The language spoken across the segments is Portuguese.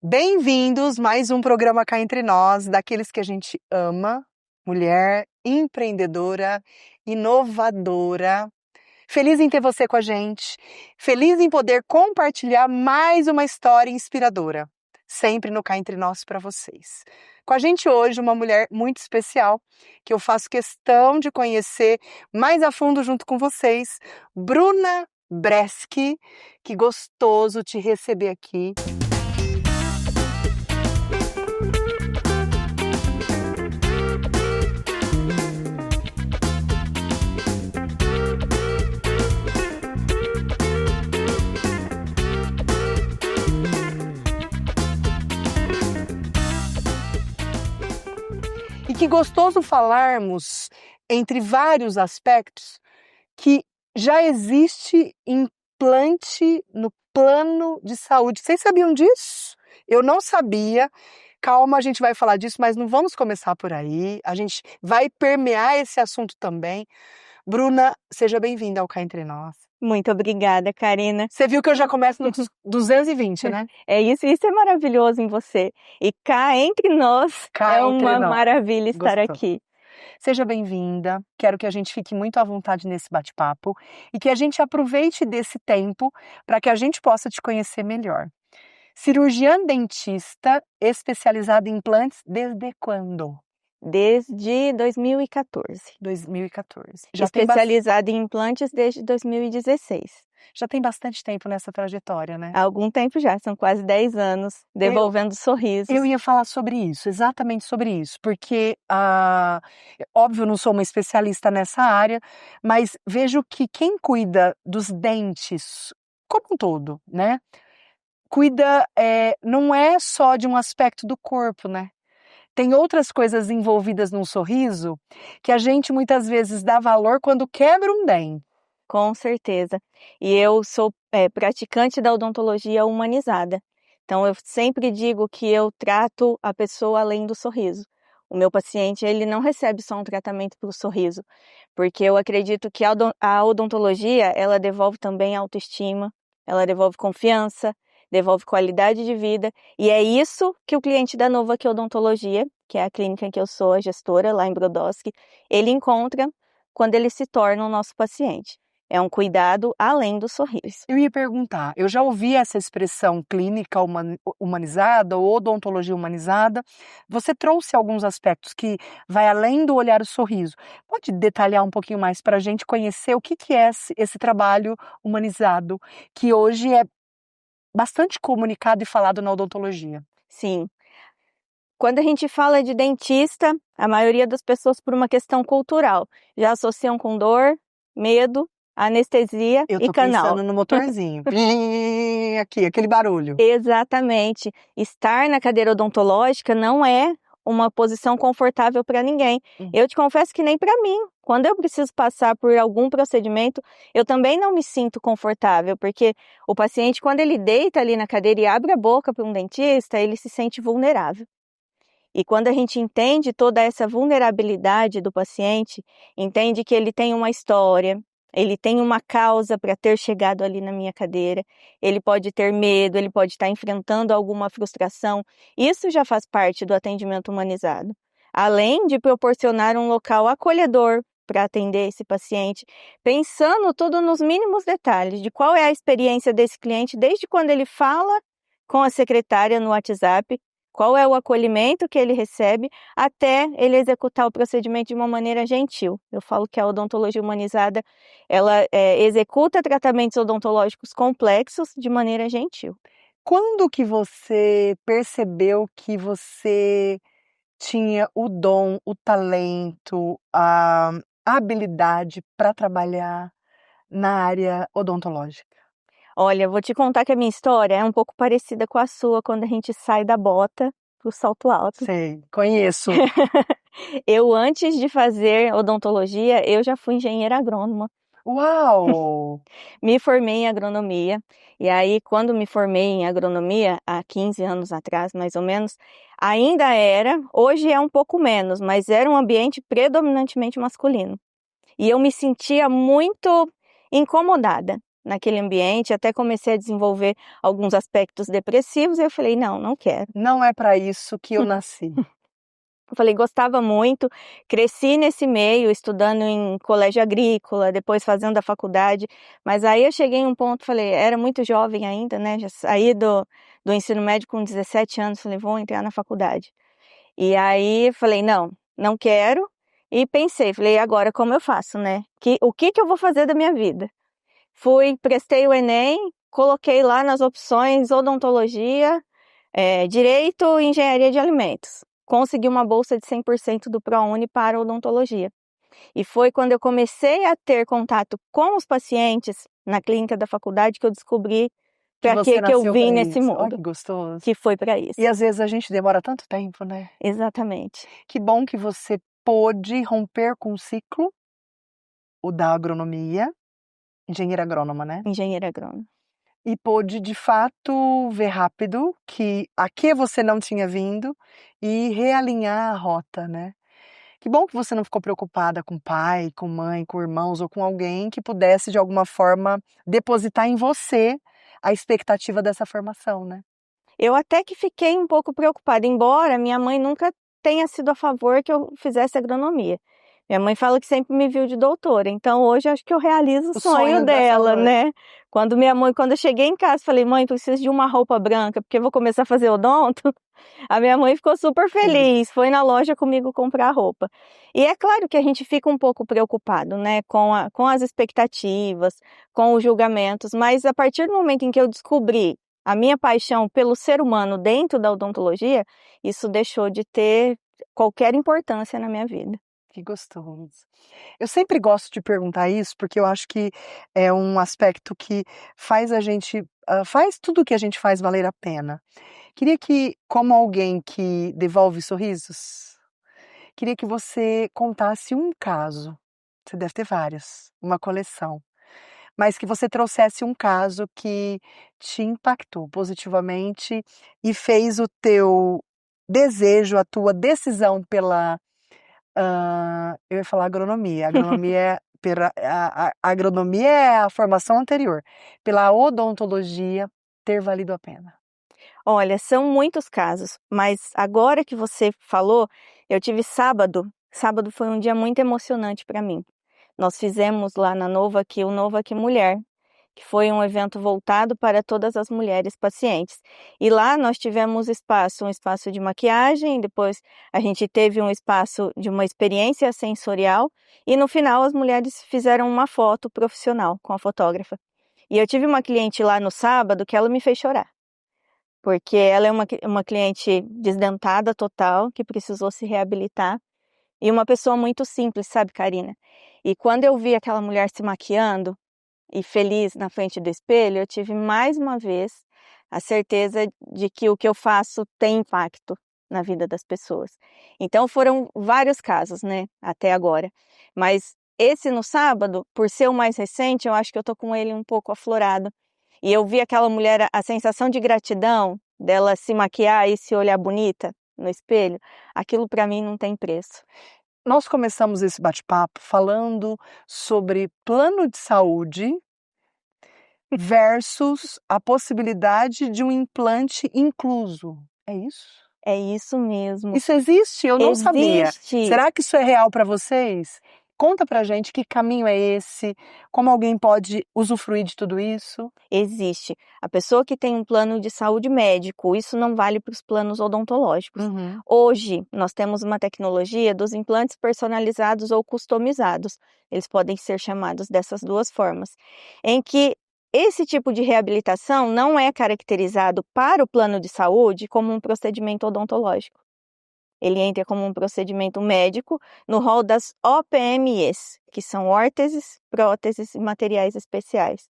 Bem-vindos, mais um programa Cá Entre Nós, daqueles que a gente ama, mulher empreendedora, inovadora. Feliz em ter você com a gente, feliz em poder compartilhar mais uma história inspiradora, sempre no Cá Entre Nós para vocês. Com a gente hoje uma mulher muito especial, que eu faço questão de conhecer mais a fundo junto com vocês, Bruna Breschi. Que gostoso te receber aqui. E que gostoso falarmos, entre vários aspectos, que já existe implante no plano de saúde. Vocês sabiam disso? Eu não sabia. Calma, a gente vai falar disso, mas não vamos começar por aí. A gente vai permear esse assunto também. Bruna, seja bem-vinda ao Cá Entre Nós. Muito obrigada, Karina. Você viu que eu já começo no 220, né? É isso é maravilhoso em você. E cá entre nós Cá é entre uma nós. maravilha estar Gostou. aqui. Seja bem-vinda, quero que a gente fique muito à vontade nesse bate-papo e que a gente aproveite desse tempo para que a gente possa te conhecer melhor. Cirurgiã dentista especializada em implantes desde quando? Desde 2014. 2014. Especializada em implantes desde 2016. Já tem bastante tempo nessa trajetória, né? Há algum tempo já, são quase 10 anos, devolvendo sorrisos. Eu ia falar sobre isso, exatamente sobre isso, porque, óbvio, eu não sou uma especialista nessa área, mas vejo que quem cuida dos dentes como um todo, né? Cuida, não é só de um aspecto do corpo, né? Tem outras coisas envolvidas num sorriso que a gente muitas vezes dá valor quando quebra um dente. Com certeza. E eu sou praticante da odontologia humanizada. Então, eu sempre digo que eu trato a pessoa além do sorriso. O meu paciente, ele não recebe só um tratamento para o sorriso, porque eu acredito que a odontologia, ela devolve também autoestima, ela devolve confiança, devolve qualidade de vida, e é isso que o cliente da Novaqui Odontologia, que é a clínica que eu sou a gestora lá em Brodowski, ele encontra quando ele se torna o nosso paciente. É um cuidado além do sorriso. Eu ia perguntar, eu já ouvi essa expressão clínica humanizada ou odontologia humanizada. Você trouxe alguns aspectos que vai além do olhar o sorriso. Pode detalhar um pouquinho mais para a gente conhecer o que é esse trabalho humanizado, que hoje é bastante comunicado e falado na odontologia? Sim. Quando a gente fala de dentista, a maioria das pessoas, por uma questão cultural, já associam com dor, medo, anestesia e canal. Eu tô pensando no motorzinho. Aqui, aquele barulho. Exatamente. Estar na cadeira odontológica não é uma posição confortável para ninguém. Eu te confesso que nem para mim. Quando eu preciso passar por algum procedimento, eu também não me sinto confortável, porque o paciente, quando ele deita ali na cadeira e abre a boca para um dentista, ele se sente vulnerável. E quando a gente entende toda essa vulnerabilidade do paciente, entende que ele tem uma história, ele tem uma causa para ter chegado ali na minha cadeira, ele pode ter medo, ele pode estar enfrentando alguma frustração, isso já faz parte do atendimento humanizado. Além de proporcionar um local acolhedor para atender esse paciente, pensando tudo nos mínimos detalhes de qual é a experiência desse cliente desde quando ele fala com a secretária no WhatsApp, qual é o acolhimento que ele recebe, até ele executar o procedimento de uma maneira gentil. Eu falo que a odontologia humanizada, ela executa tratamentos odontológicos complexos de maneira gentil. Quando que você percebeu que você tinha o dom, o talento, a habilidade para trabalhar na área odontológica? Olha, vou te contar que a minha história é um pouco parecida com a sua, quando a gente sai da bota pro salto alto. Sei, conheço. Eu, antes de fazer odontologia, eu já fui engenheira agrônoma. Uau! Me formei em agronomia, e aí quando me formei em agronomia, há 15 anos atrás, mais ou menos, ainda era, hoje é um pouco menos, mas era um ambiente predominantemente masculino. E eu me sentia muito incomodada. naquele ambiente, até comecei a desenvolver alguns aspectos depressivos, e eu falei, não quero. Não é para isso que eu nasci. Eu falei, gostava muito, cresci nesse meio, estudando em colégio agrícola, depois fazendo a faculdade, mas aí eu cheguei em um ponto, falei, era muito jovem ainda, né, já saí do ensino médio com 17 anos, falei, vou entrar na faculdade. E aí falei, não quero, e pensei, falei, agora como eu faço, né, o que eu vou fazer da minha vida? Prestei o Enem, coloquei lá nas opções odontologia, direito e engenharia de alimentos. Consegui uma bolsa de 100% do ProUni para odontologia. E foi quando eu comecei a ter contato com os pacientes na clínica da faculdade que eu descobri para que eu vim nesse mundo. Olha que gostoso. Que foi para isso. E às vezes a gente demora tanto tempo, né? Exatamente. Que bom que você pôde romper com o ciclo, o da agronomia, engenheira agrônoma, né? Engenheira agrônoma. E pôde, de fato, ver rápido que aqui você não tinha vindo e realinhar a rota, né? Que bom que você não ficou preocupada com pai, com mãe, com irmãos ou com alguém que pudesse, de alguma forma, depositar em você a expectativa dessa formação, né? Eu até que fiquei um pouco preocupada, embora minha mãe nunca tenha sido a favor que eu fizesse agronomia. Minha mãe fala que sempre me viu de doutora, então hoje acho que eu realizo o sonho dela, né? Quando eu cheguei em casa, falei, mãe, preciso de uma roupa branca, porque eu vou começar a fazer odonto. A minha mãe ficou super feliz, foi na loja comigo comprar roupa. E é claro que a gente fica um pouco preocupado, né, com as expectativas, com os julgamentos, mas a partir do momento em que eu descobri a minha paixão pelo ser humano dentro da odontologia, isso deixou de ter qualquer importância na minha vida. Que gostoso. Eu sempre gosto de perguntar isso, porque eu acho que é um aspecto que faz a gente, faz tudo o que a gente faz valer a pena. Queria que, como alguém que devolve sorrisos, queria que você contasse um caso. Você deve ter vários, uma coleção. Mas que você trouxesse um caso que te impactou positivamente e fez o teu desejo, a tua decisão pela eu ia falar agronomia. A agronomia é a formação anterior. Pela odontologia ter valido a pena. Olha, são muitos casos, mas agora que você falou, eu tive sábado. Sábado foi um dia muito emocionante para mim. Nós fizemos lá na Nova Aqui, o Nova Aqui Mulher, que foi um evento voltado para todas as mulheres pacientes. E lá nós tivemos um espaço de maquiagem, depois a gente teve um espaço de uma experiência sensorial e no final as mulheres fizeram uma foto profissional com a fotógrafa. E eu tive uma cliente lá no sábado que ela me fez chorar, porque ela é uma cliente desdentada total, que precisou se reabilitar, e uma pessoa muito simples, sabe, Karina? E quando eu vi aquela mulher se maquiando, e feliz na frente do espelho, eu tive mais uma vez a certeza de que o que eu faço tem impacto na vida das pessoas. Então foram vários casos, né, até agora. Mas esse no sábado, por ser o mais recente, eu acho que eu tô com ele um pouco aflorado. E eu vi aquela mulher, a sensação de gratidão dela se maquiar e se olhar bonita no espelho, aquilo para mim não tem preço. Nós começamos esse bate-papo falando sobre plano de saúde versus a possibilidade de um implante incluso. É isso? É isso mesmo. Isso existe? Eu não sabia. Existe. Será que isso é real para vocês? Conta pra gente que caminho é esse, como alguém pode usufruir de tudo isso? Existe. A pessoa que tem um plano de saúde médico, isso não vale para os planos odontológicos. Hoje, nós temos uma tecnologia dos implantes personalizados ou customizados. Eles podem ser chamados dessas duas formas, em que esse tipo de reabilitação não é caracterizado para o plano de saúde como um procedimento odontológico. Ele entra como um procedimento médico no rol das OPMEs, que são órteses, próteses e materiais especiais.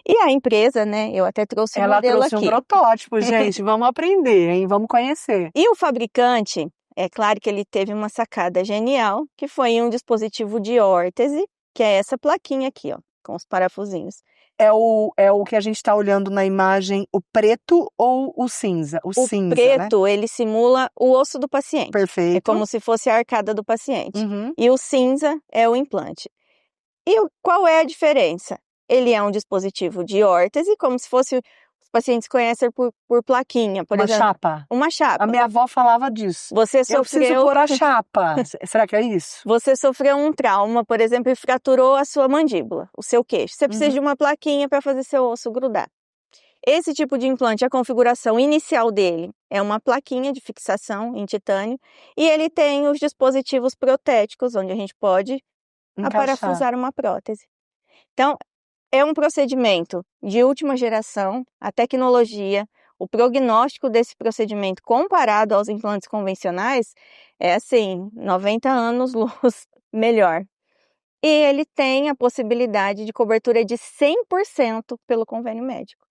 E a empresa, né, eu até trouxe um modelo aqui. Ela trouxe um protótipo, gente, vamos aprender, hein? Vamos conhecer. E o fabricante, é claro que ele teve uma sacada genial, que foi um dispositivo de órtese, que é essa plaquinha aqui, ó, com os parafusinhos. É o que a gente está olhando na imagem, o preto ou o cinza? O cinza, preto, né? ele simula o osso do paciente. Perfeito. É como se fosse a arcada do paciente. E o cinza é o implante. E qual é a diferença? Ele é um dispositivo de órtese, como se fosse, os pacientes conhecem por plaquinha, por Uma exemplo. chapa. Uma chapa. A minha avó falava disso. Você Eu preciso pôr a chapa. Será que é isso? Você sofreu um trauma, por exemplo, e fraturou a sua mandíbula, o seu queixo. Você precisa de uma plaquinha para fazer seu osso grudar. Esse tipo de implante, a configuração inicial dele é uma plaquinha de fixação em titânio e ele tem os dispositivos protéticos, onde a gente pode aparafusar uma prótese. Então, é um procedimento de última geração, a tecnologia, o prognóstico desse procedimento comparado aos implantes convencionais é assim, 90 anos-luz melhor. E ele tem a possibilidade de cobertura de 100% pelo convênio médico.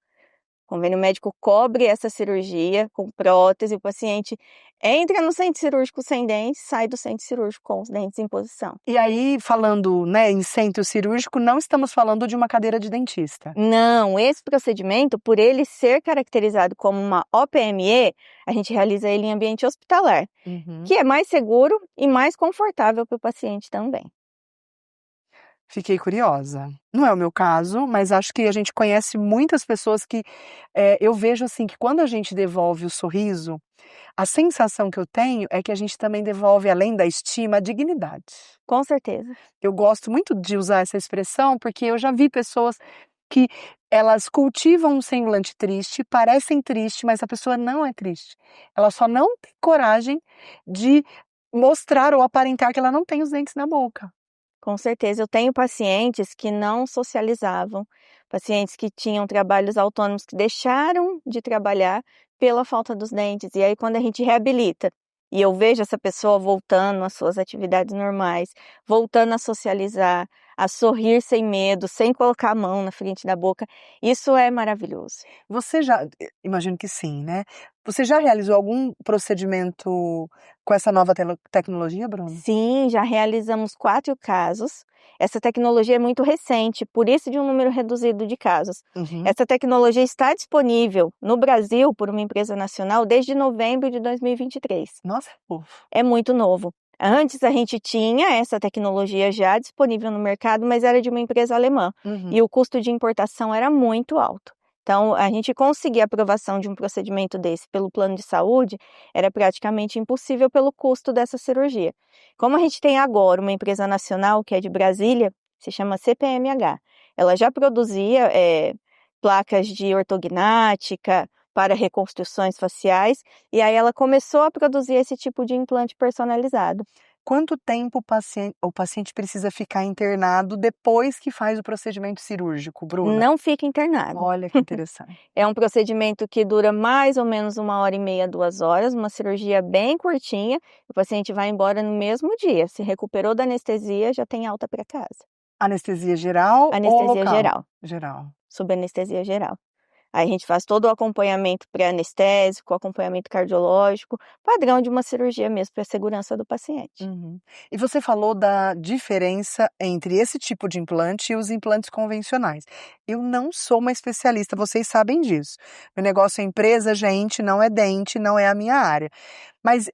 O convênio médico cobre essa cirurgia com prótese, o paciente entra no centro cirúrgico sem dentes, sai do centro cirúrgico com os dentes em posição. E aí, falando, né, em centro cirúrgico, não estamos falando de uma cadeira de dentista. Não, esse procedimento, por ele ser caracterizado como uma OPME, a gente realiza ele em ambiente hospitalar, que é mais seguro e mais confortável para o paciente também. Fiquei curiosa. Não é o meu caso, mas acho que a gente conhece muitas pessoas que eu vejo assim que quando a gente devolve o sorriso, a sensação que eu tenho é que a gente também devolve, além da estima, a dignidade. Com certeza. Eu gosto muito de usar essa expressão porque eu já vi pessoas que elas cultivam um semblante triste, parecem triste, mas a pessoa não é triste. Ela só não tem coragem de mostrar ou aparentar que ela não tem os dentes na boca. Com certeza, eu tenho pacientes que não socializavam, pacientes que tinham trabalhos autônomos que deixaram de trabalhar pela falta dos dentes. E aí, quando a gente reabilita e eu vejo essa pessoa voltando às suas atividades normais, voltando a socializar, a sorrir sem medo, sem colocar a mão na frente da boca, isso é maravilhoso. Você já, imagino que sim, né? Você já realizou algum procedimento com essa nova tecnologia, Bruno? Sim, já realizamos 4 casos. Essa tecnologia é muito recente, por isso de um número reduzido de casos. Essa tecnologia está disponível no Brasil por uma empresa nacional desde novembro de 2023. Nossa, é muito novo. Antes a gente tinha essa tecnologia já disponível no mercado, mas era de uma empresa alemã. E o custo de importação era muito alto. Então, a gente conseguir a aprovação de um procedimento desse pelo plano de saúde era praticamente impossível pelo custo dessa cirurgia. Como a gente tem agora uma empresa nacional que é de Brasília, se chama CPMH, ela já produzia placas de ortognática para reconstruções faciais, e aí ela começou a produzir esse tipo de implante personalizado. Quanto tempo o paciente precisa ficar internado depois que faz o procedimento cirúrgico, Bruna? Não fica internado. Olha que interessante. É um procedimento que dura mais ou menos 1h30, 2 horas, uma cirurgia bem curtinha, o paciente vai embora no mesmo dia. Se recuperou da anestesia, já tem alta para casa. Anestesia geral Anestesia ou local? geral. Geral. Sob anestesia geral. Aí a gente faz todo o acompanhamento pré-anestésico, acompanhamento cardiológico, padrão de uma cirurgia mesmo, para a segurança do paciente. E você falou da diferença entre esse tipo de implante e os implantes convencionais. Eu não sou uma especialista, vocês sabem disso. Meu negócio é empresa, gente, não é dente, não é a minha área. Mas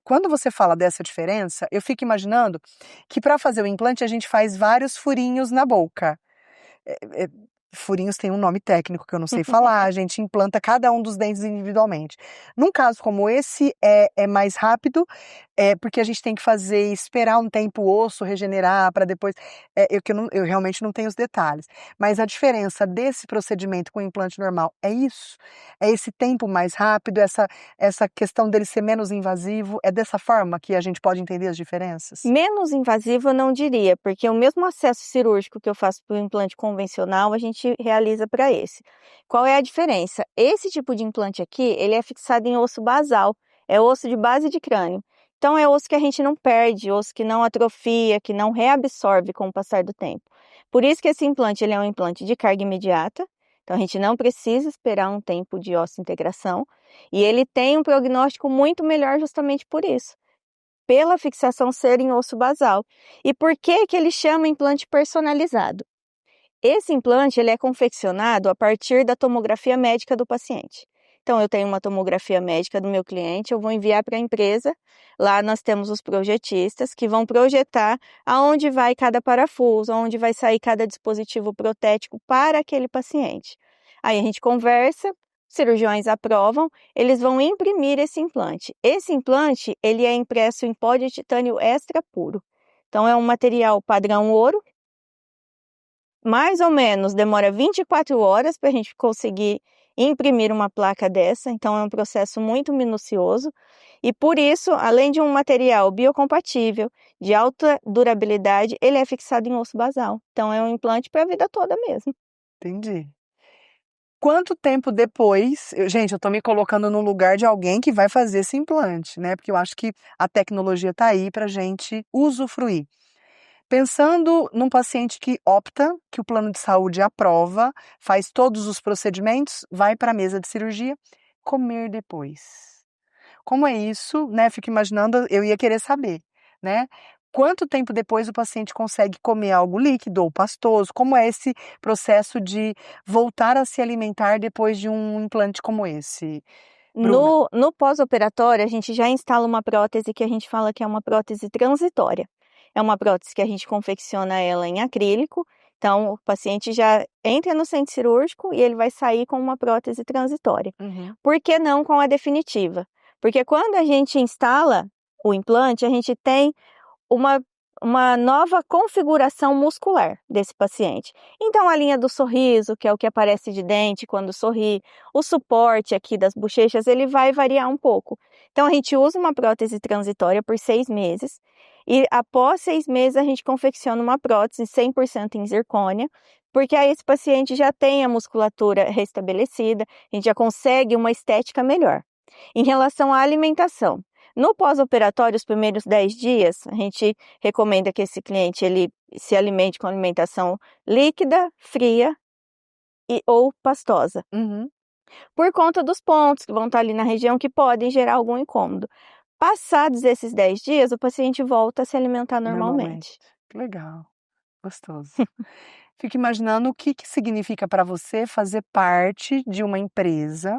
quando você fala dessa diferença, eu fico imaginando que para fazer o implante a gente faz vários furinhos na boca. Furinhos tem um nome técnico que eu não sei falar, a gente implanta cada um dos dentes individualmente. Num caso como esse, é mais rápido, porque a gente tem que esperar um tempo o osso regenerar para depois. Eu realmente não tenho os detalhes. Mas a diferença desse procedimento com o implante normal é isso? É esse tempo mais rápido, essa questão dele ser menos invasivo? É dessa forma que a gente pode entender as diferenças? Menos invasivo eu não diria, porque o mesmo acesso cirúrgico que eu faço para o implante convencional, a gente realiza para esse. Qual é a diferença? Esse tipo de implante aqui, ele é fixado em osso basal, é osso de base de crânio. Então é osso que a gente não perde, osso que não atrofia, que não reabsorve com o passar do tempo. Por isso que esse implante ele é um implante de carga imediata, então a gente não precisa esperar um tempo de osso-integração, e ele tem um prognóstico muito melhor justamente por isso, pela fixação ser em osso basal. E por que ele chama implante personalizado? Esse implante ele é confeccionado a partir da tomografia médica do paciente. Então, eu tenho uma tomografia médica do meu cliente, eu vou enviar para a empresa. Lá nós temos os projetistas que vão projetar aonde vai cada parafuso, aonde vai sair cada dispositivo protético para aquele paciente. Aí a gente conversa, cirurgiões aprovam, eles vão imprimir esse implante. Esse implante, ele é impresso em pó de titânio extra puro. Então, é um material padrão ouro. Mais ou menos demora 24 horas para a gente conseguir imprimir uma placa dessa, então é um processo muito minucioso. E por isso, além de um material biocompatível, de alta durabilidade, ele é fixado em osso basal. Então é um implante para a vida toda mesmo. Entendi. Quanto tempo depois, gente, eu tô me colocando no lugar de alguém que vai fazer esse implante, né? Porque eu acho que a tecnologia tá aí pra gente usufruir. Pensando num paciente que opta, que o plano de saúde aprova, faz todos os procedimentos, vai para a mesa de cirurgia, comer depois. Como é isso, né? Fico imaginando, eu ia querer saber, né? Quanto tempo depois o paciente consegue comer algo líquido ou pastoso? Como é esse processo de voltar a se alimentar depois de um implante como esse, Bruna? No pós-operatório, a gente já instala uma prótese que a gente fala que é uma prótese transitória. É uma prótese que a gente confecciona ela em acrílico, então o paciente já entra no centro cirúrgico e ele vai sair com uma prótese transitória. Uhum. Por que não com a definitiva? Porque quando a gente instala o implante, a gente tem uma, uma nova configuração muscular desse paciente. Então, a linha do sorriso, que é o que aparece de dente quando sorri, o suporte aqui das bochechas, ele vai variar um pouco. Então, a gente usa uma prótese transitória por 6 meses e após 6 meses a gente confecciona uma prótese 100% em zircônia, porque aí esse paciente já tem a musculatura restabelecida, a gente já consegue uma estética melhor. Em relação à alimentação, no pós-operatório, os primeiros 10 dias, a gente recomenda que esse cliente ele se alimente com alimentação líquida, fria ou pastosa, Uhum. por conta dos pontos que vão estar ali na região que podem gerar algum incômodo. Passados esses 10 dias, o paciente volta a se alimentar Normalmente. normalmente. Que legal, gostoso. Fico imaginando o que significa para você fazer parte de uma empresa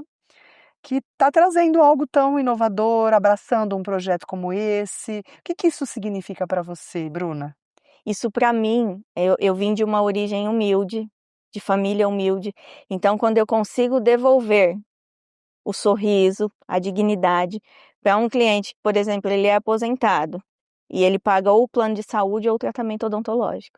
que está trazendo algo tão inovador, abraçando um projeto como esse. O que isso significa para você, Bruna? Isso para mim, eu vim de uma origem humilde, de família humilde, então quando eu consigo devolver o sorriso, a dignidade para um cliente que, por exemplo, ele é aposentado e ele paga ou o plano de saúde ou o tratamento odontológico.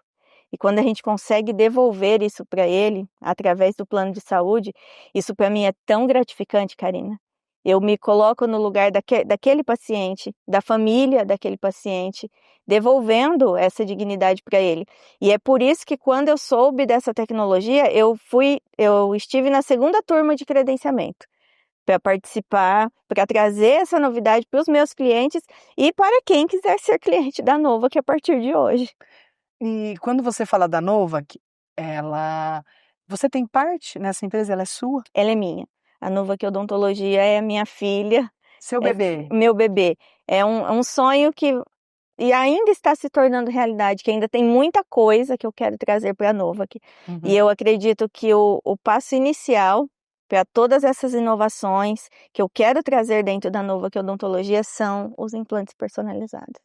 E quando a gente consegue devolver isso para ele, através do plano de saúde, isso para mim é tão gratificante, Karina. Eu me coloco no lugar daquele paciente, da família daquele paciente, devolvendo essa dignidade para ele. E é por isso que quando eu soube dessa tecnologia, eu estive na segunda turma de credenciamento para participar, para trazer essa novidade para os meus clientes e para quem quiser ser cliente da Nova, que é a partir de hoje. E quando você fala da Nova, você tem parte nessa empresa, ela é sua? Ela é minha. A Nova que Odontologia é a minha filha, Seu é bebê? meu bebê. É um sonho que e ainda está se tornando realidade, que ainda tem muita coisa que eu quero trazer para a Nova aqui. E Uhum. eu acredito que o passo inicial para todas essas inovações que eu quero trazer dentro da Nova que Odontologia são os implantes personalizados.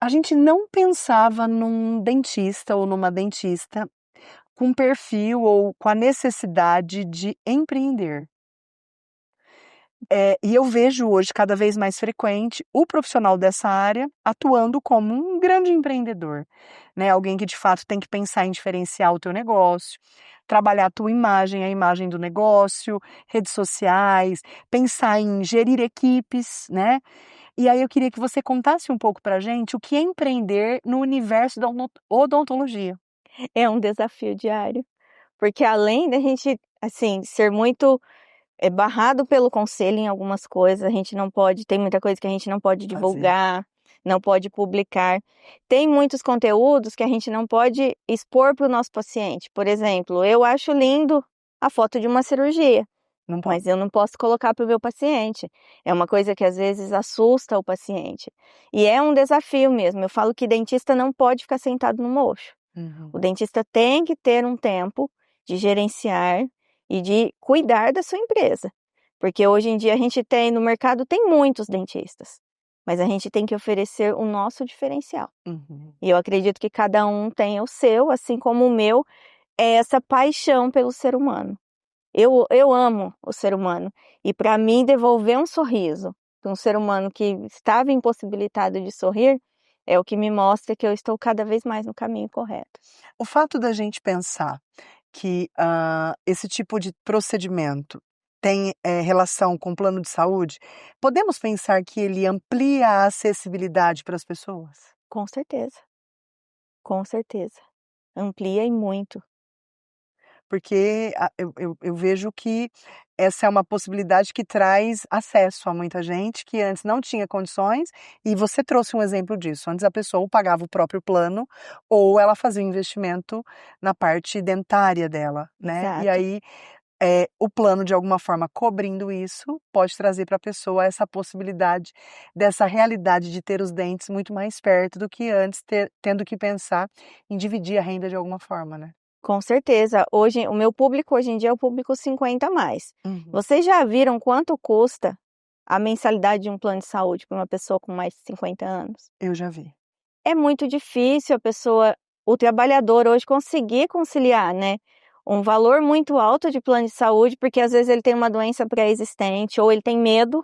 A gente não pensava num dentista ou numa dentista com perfil ou com a necessidade de empreender. E eu vejo hoje cada vez mais frequente o profissional dessa área atuando como um grande empreendedor, né? Alguém que de fato tem que pensar em diferenciar o teu negócio, trabalhar a tua imagem, a imagem do negócio, redes sociais, pensar em gerir equipes, né? E aí eu queria que você contasse um pouco pra gente o que é empreender no universo da odontologia. É um desafio diário, porque além da gente, assim, ser muito barrado pelo conselho em algumas coisas, a gente não pode, tem muita coisa que a gente não pode Fazer. divulgar, não pode publicar. Tem muitos conteúdos que a gente não pode expor para o nosso paciente. Por exemplo, eu acho lindo a foto de uma cirurgia, Não pode. mas eu não posso colocar para o meu paciente. É uma coisa que às vezes assusta o paciente. E é um desafio mesmo. Eu falo que dentista não pode ficar sentado no mocho. Uhum. O dentista tem que ter um tempo de gerenciar e de cuidar da sua empresa. Porque hoje em dia a gente tem, no mercado tem muitos dentistas, mas a gente tem que oferecer o nosso diferencial. Uhum. E eu acredito que cada um tem o seu, assim como o meu, é essa paixão pelo ser humano. Eu amo o ser humano. E para mim, devolver um sorriso para um ser humano que estava impossibilitado de sorrir é o que me mostra que eu estou cada vez mais no caminho correto. O fato da gente pensar que esse tipo de procedimento tem relação com o plano de saúde, podemos pensar que ele amplia a acessibilidade para as pessoas? Com certeza, com certeza. Amplia e muito. Porque eu vejo que essa é uma possibilidade que traz acesso a muita gente que antes não tinha condições, e você trouxe um exemplo disso. Antes a pessoa ou pagava o próprio plano, ou ela fazia um investimento na parte dentária dela, né. E Exato. aí, o plano de alguma forma cobrindo isso, pode trazer para a pessoa essa possibilidade dessa realidade de ter os dentes muito mais perto do que antes tendo que pensar em dividir a renda de alguma forma, né. Com certeza. Hoje, o meu público hoje em dia é o público 50 a mais. Uhum. Vocês já viram quanto custa a mensalidade de um plano de saúde para uma pessoa com mais de 50 anos? Eu já vi. É muito difícil o trabalhador hoje conseguir conciliar, né, um valor muito alto de plano de saúde, porque às vezes ele tem uma doença pré-existente ou ele tem medo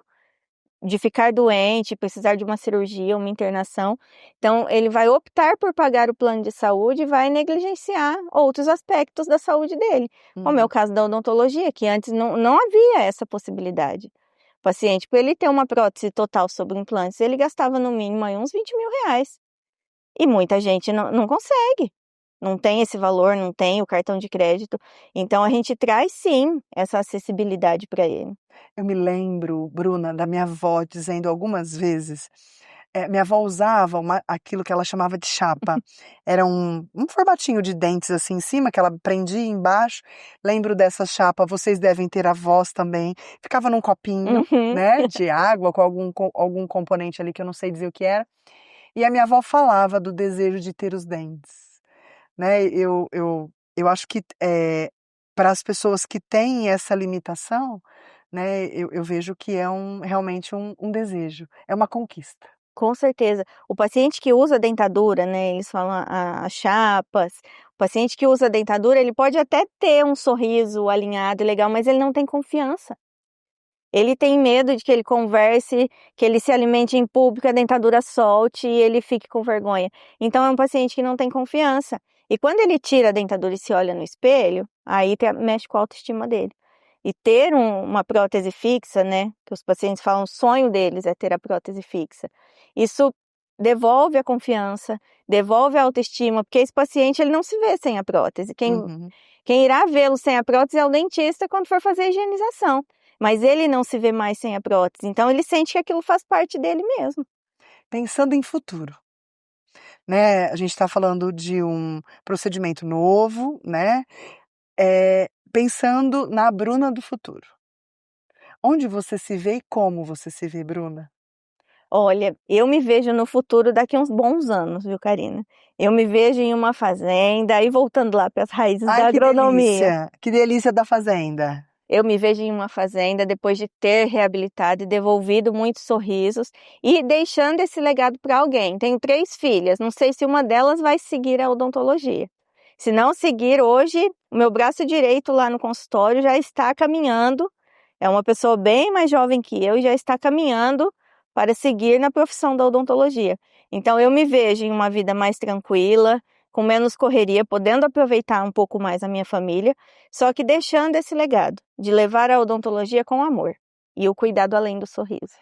de ficar doente, precisar de uma cirurgia, uma internação. Então, ele vai optar por pagar o plano de saúde e vai negligenciar outros aspectos da saúde dele, como é o Uhum. caso da odontologia, que antes não havia essa possibilidade. O paciente, para ele ter uma prótese total sobre implantes, ele gastava no mínimo aí uns R$ 20.000. E muita gente não consegue, não tem esse valor, não tem o cartão de crédito. Então, a gente traz sim essa acessibilidade para ele. Eu me lembro, Bruna, da minha avó dizendo algumas vezes, minha avó usava aquilo que ela chamava de chapa, era um formatinho de dentes, assim, em cima, que ela prendia embaixo. Lembro dessa chapa, vocês devem ter avós também, ficava num copinho, Uhum. né, de água com algum componente ali que eu não sei dizer o que era, e a minha avó falava do desejo de ter os dentes, né. Eu acho que, para as pessoas que têm essa limitação, né, eu vejo que é realmente um desejo, é uma conquista. Com certeza. O paciente que usa dentadura, né, eles falam as chapas, o paciente que usa dentadura, ele pode até ter um sorriso alinhado e legal, mas ele não tem confiança. Ele tem medo de que ele converse, que ele se alimente em público, a dentadura solte e ele fique com vergonha. Então é um paciente que não tem confiança. E quando ele tira a dentadura e se olha no espelho, aí mexe com a autoestima dele. E ter uma prótese fixa, né, que os pacientes falam, o sonho deles é ter a prótese fixa. Isso devolve a confiança, devolve a autoestima, porque esse paciente ele não se vê sem a prótese. Uhum. Quem irá vê-lo sem a prótese é o dentista quando for fazer a higienização. Mas ele não se vê mais sem a prótese, então ele sente que aquilo faz parte dele mesmo. Pensando em futuro, né, a gente está falando de um procedimento novo, né, pensando na Bruna do futuro. Onde você se vê e como você se vê, Bruna? Olha, eu me vejo no futuro daqui a uns bons anos, viu, Karina? Eu me vejo em uma fazenda, e voltando lá para as raízes Ai, da agronomia. que delícia da fazenda. Eu me vejo em uma fazenda depois de ter reabilitado e devolvido muitos sorrisos e deixando esse legado para alguém. Tenho 3 filhas, não sei se uma delas vai seguir a odontologia. Se não seguir hoje, o meu braço direito lá no consultório já está caminhando, é uma pessoa bem mais jovem que eu e já está caminhando para seguir na profissão da odontologia. Então eu me vejo em uma vida mais tranquila, com menos correria, podendo aproveitar um pouco mais a minha família, só que deixando esse legado de levar a odontologia com amor e o cuidado além do sorriso.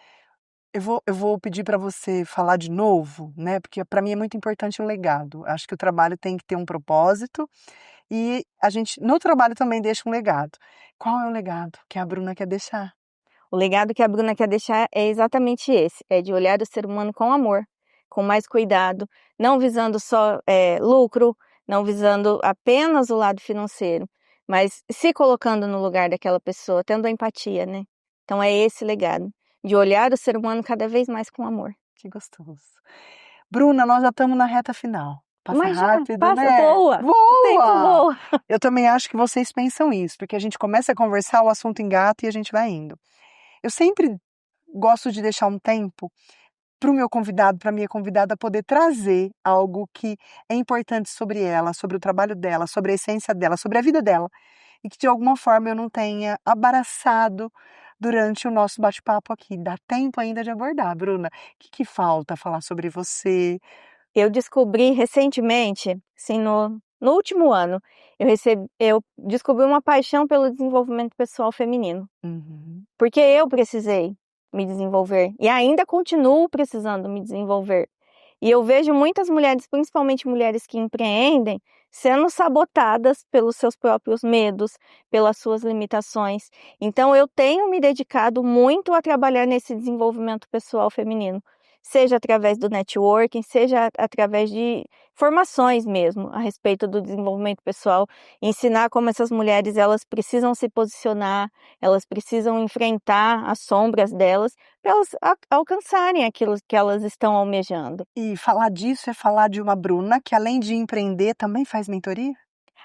Eu vou pedir para você falar de novo, né, porque para mim é muito importante o legado. Acho que o trabalho tem que ter um propósito e a gente no trabalho também deixa um legado. Qual é o legado que a Bruna quer deixar? O legado que a Bruna quer deixar é exatamente esse, é de olhar o ser humano com amor, com mais cuidado, não visando só lucro, não visando apenas o lado financeiro, mas se colocando no lugar daquela pessoa, tendo empatia, né? Então é esse legado, de olhar o ser humano cada vez mais com amor. Que gostoso. Bruna, nós já estamos na reta final. Passa Mas já rápido, passa, né? voa, o tempo Voa! voa. Eu também acho que vocês pensam isso, porque a gente começa a conversar, o assunto engata e a gente vai indo. eu sempre gosto de deixar um tempo para o meu convidado, para a minha convidada poder trazer algo que é importante sobre ela, sobre o trabalho dela, sobre a essência dela, sobre a vida dela, e que de alguma forma eu não tenha abraçado durante o nosso bate-papo aqui. Dá tempo ainda de abordar, Bruna. O que falta falar sobre você? Eu descobri recentemente, assim, no último ano, eu descobri uma paixão pelo desenvolvimento pessoal feminino. Uhum. Porque eu precisei me desenvolver e ainda continuo precisando me desenvolver. E eu vejo muitas mulheres, principalmente mulheres que empreendem, sendo sabotadas pelos seus próprios medos, pelas suas limitações. Então eu tenho me dedicado muito a trabalhar nesse desenvolvimento pessoal feminino, seja através do networking, seja através de formações mesmo a respeito do desenvolvimento pessoal, ensinar como essas mulheres elas precisam se posicionar, elas precisam enfrentar as sombras delas para elas alcançarem aquilo que elas estão almejando. E falar disso é falar de uma Bruna que, além de empreender, também faz mentoria?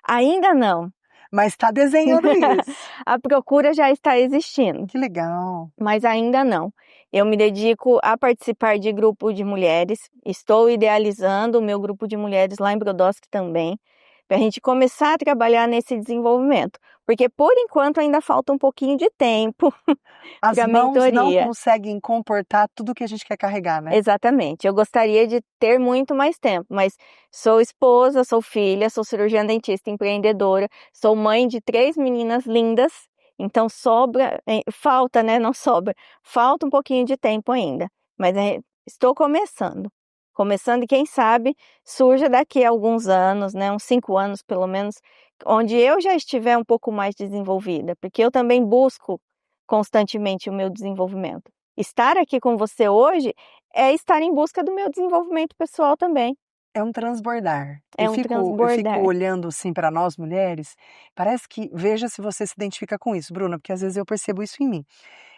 Ainda não. Mas está desenhando isso. A procura já está existindo. Que legal. Mas ainda não. Eu me dedico a participar de grupo de mulheres. Estou idealizando o meu grupo de mulheres lá em Brodowski também, para a gente começar a trabalhar nesse desenvolvimento. Porque, por enquanto, ainda falta um pouquinho de tempo As para mãos não mentoria. conseguem comportar tudo que a gente quer carregar, né? Exatamente. Eu gostaria de ter muito mais tempo, mas sou esposa, sou filha, sou cirurgiã dentista, empreendedora, sou mãe de 3 meninas lindas, então falta, né? Não sobra, falta um pouquinho de tempo ainda, mas estou começando. Começando e quem sabe surja daqui a alguns anos, né? Uns 5 anos pelo menos, onde eu já estiver um pouco mais desenvolvida, porque eu também busco constantemente o meu desenvolvimento. Estar aqui com você hoje é estar em busca do meu desenvolvimento pessoal também. É um transbordar. É Eu um fico transbordar. olhando assim para nós mulheres, parece que, veja se você se identifica com isso, Bruna, porque às vezes eu percebo isso em mim.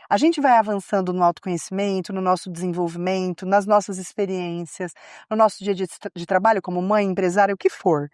A gente vai avançando no autoconhecimento, no nosso desenvolvimento, nas nossas experiências, no nosso dia de trabalho como mãe, empresária, o que for.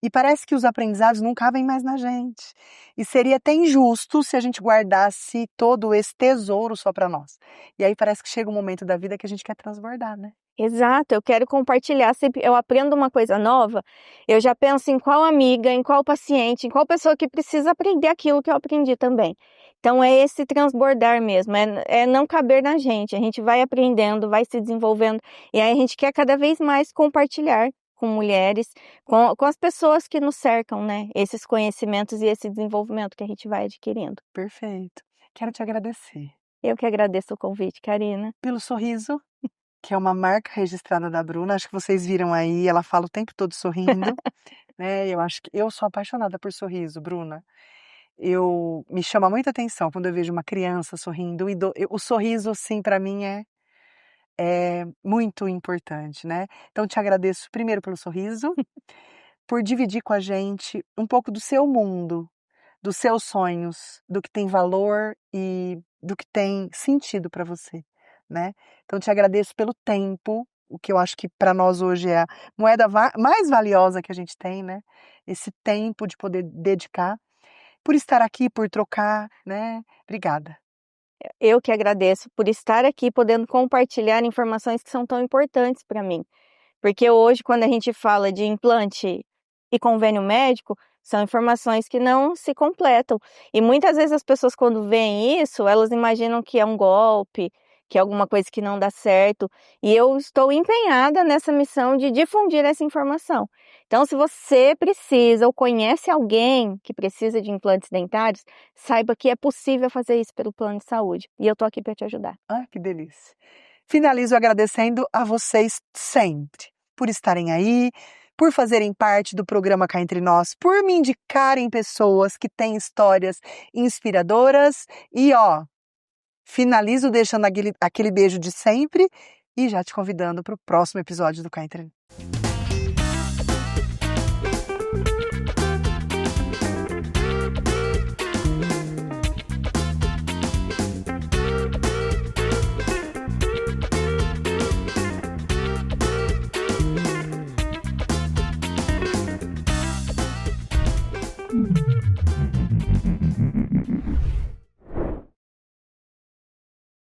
E parece que os aprendizados não cabem mais na gente. E seria até injusto se a gente guardasse todo esse tesouro só para nós. E aí parece que chega um momento da vida que a gente quer transbordar, né? Exato, eu quero compartilhar. Sempre eu aprendo uma coisa nova, eu já penso em qual amiga, em qual paciente, em qual pessoa que precisa aprender aquilo que eu aprendi também. Então é esse transbordar mesmo, é não caber na gente. A gente vai aprendendo, vai se desenvolvendo e aí a gente quer cada vez mais compartilhar com mulheres, com as pessoas que nos cercam, né? Esses conhecimentos e esse desenvolvimento que a gente vai adquirindo. Perfeito. Quero te agradecer Eu que agradeço o convite, Karina. pelo sorriso, que é uma marca registrada da Bruna. Acho que vocês viram aí, ela fala o tempo todo sorrindo, né? Eu acho que eu sou apaixonada por sorriso, Bruna. Me chama muita atenção quando eu vejo uma criança sorrindo. O sorriso, assim, para mim é muito importante, né? Então, te agradeço primeiro pelo sorriso, por dividir com a gente um pouco do seu mundo, dos seus sonhos, do que tem valor e do que tem sentido para você, né? Então, te agradeço pelo tempo, o que eu acho que para nós hoje é a moeda mais valiosa que a gente tem, né? Esse tempo de poder dedicar, por estar aqui, por trocar, né? Obrigada. Eu que agradeço por estar aqui podendo compartilhar informações que são tão importantes para mim. Porque hoje, quando a gente fala de implante e convênio médico, são informações que não se completam. E muitas vezes as pessoas, quando veem isso, elas imaginam que é um golpe, que é alguma coisa que não dá certo. E eu estou empenhada nessa missão de difundir essa informação. Então, se você precisa ou conhece alguém que precisa de implantes dentários, saiba que é possível fazer isso pelo plano de saúde. E eu estou aqui para te ajudar. Ah, que delícia. Finalizo agradecendo a vocês sempre por estarem aí, por fazerem parte do programa Cá Entre Nós, por me indicarem pessoas que têm histórias inspiradoras e finalizo deixando aquele beijo de sempre e já te convidando para o próximo episódio do Cá Entre Nós.